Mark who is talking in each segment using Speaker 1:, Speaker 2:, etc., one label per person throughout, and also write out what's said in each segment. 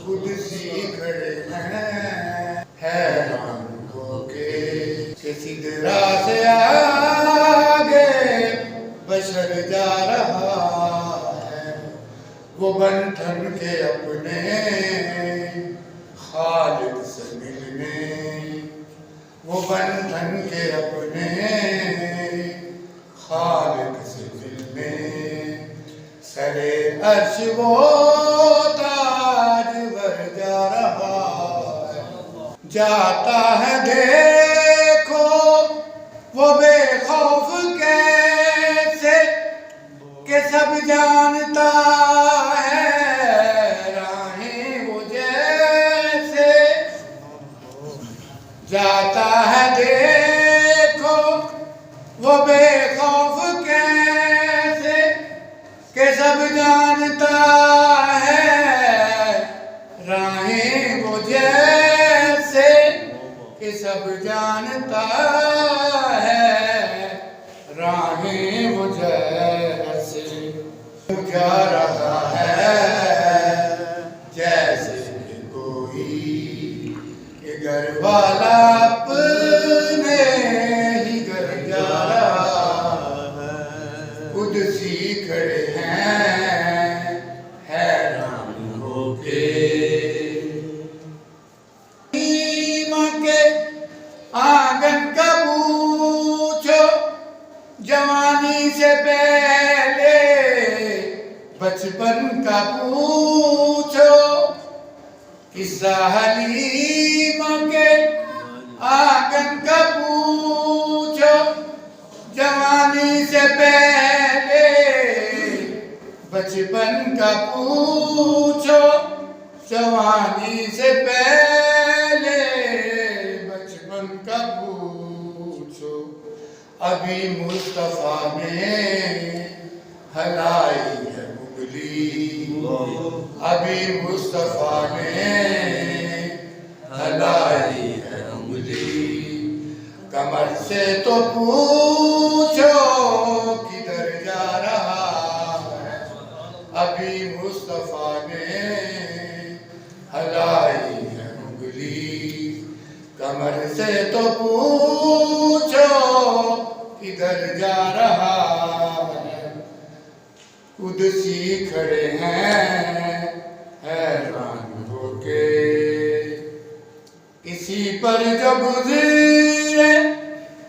Speaker 1: قدسی کھڑے ہیں حیران ہو کے کہ سدرا سے آگے بشر جا رہا ہے، وہ بن ٹھن کے اپنے خالق سے ملنے، وہ بن ٹھن کے اپنے خالق سے ملنے، سرے عرش وہ تاج بھر جا رہا ہے، جاتا ہے دیکھو وہ بے خوف کیسے کہ سب جانتا ہے راہیں وہ جیسے، جاتا ہے دیکھو وہ بے خوف کیسے کہ سب جانتا ہے راہیں وہ جیسے، کہ سب جانتا ہے راہیں وہ جیسے، جا رہا ہے جیسے کوئی کہ گھر والا اپنے ہی گھر جا رہا ہے، قدسی کھڑے ہیں حیران ہو کے، ماں کے آنگن کا پوچھو جوانی سے پہلے، بچپن کا پوچھو قصہ حلیمہ کے آنگن کا پوچھو جوانی سے پہلے، بچپن کا پوچھو جوانی سے پہلے، بچپن کا پوچھو، ابھی مصطفیٰ نے ہلائی ہے انگلی، ابھی مصطفیٰ نے ہلائی ہے انگلی، کمر سے تو پوچھو کدھر جا رہا ہے، ابھی مصطفیٰ نے ہلائی ہے انگلی، کمر سے تو پوچھو کدھر جا رہا ہے، قدسی کھڑے ہیں حیران ہو کے، کسی پر جو گزرے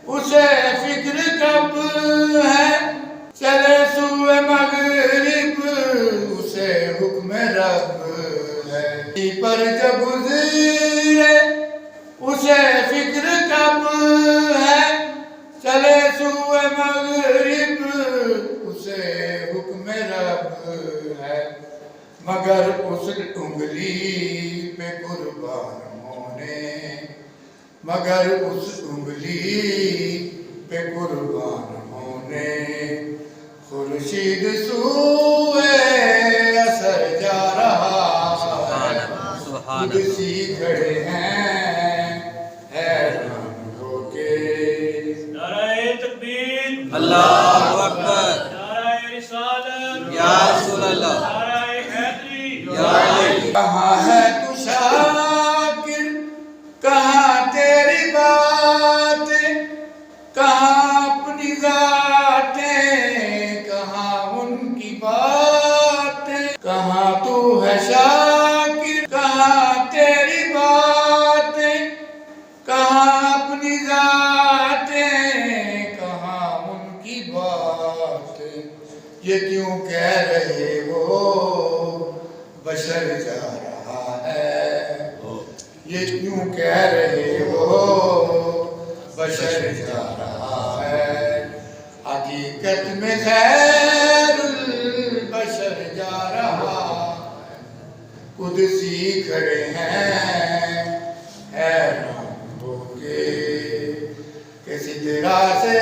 Speaker 1: اسے فکر کب ہے، چلے سوئے مغرب اسے حکم رب ہے، کسی پر جو گزرے اسے فکر کب ہے، چلے سوئے مغرب اسے حکم رب ہے، مگر اس انگلی پہ قربان ہونے، مگر اس انگلی پہ قربان ہونے، خورشید سوئے اثر جا رہا ہے، قدسی کھڑے ہیں حیران ہو کے،
Speaker 2: نعرہ تکبیر،
Speaker 3: اللہ اکبر،
Speaker 2: نعرہ رسالت،
Speaker 3: یا رسول اللہ،
Speaker 2: نعرہ حیدری،
Speaker 3: یا علی،
Speaker 1: کہاں ہے تو شاکر، کہاں تیری باتیں، کہاں اپنی ذاتیں، کہاں ان کی باتیں، کہاں تو ہے شاکر، کہاں تیری باتیں، کہاں اپنی ذاتیں، کہاں ان کی باتیں، یہ کیوں کہہ رہے وہ بشر جا رہا ہے، یہ کیوں کہہ رہے وہ بشر جا رہا ہے، حقیقت میں خیر البشر جا رہا ہے، قدسی کھڑے ہیں حیران ہو کے کہ سدرا سے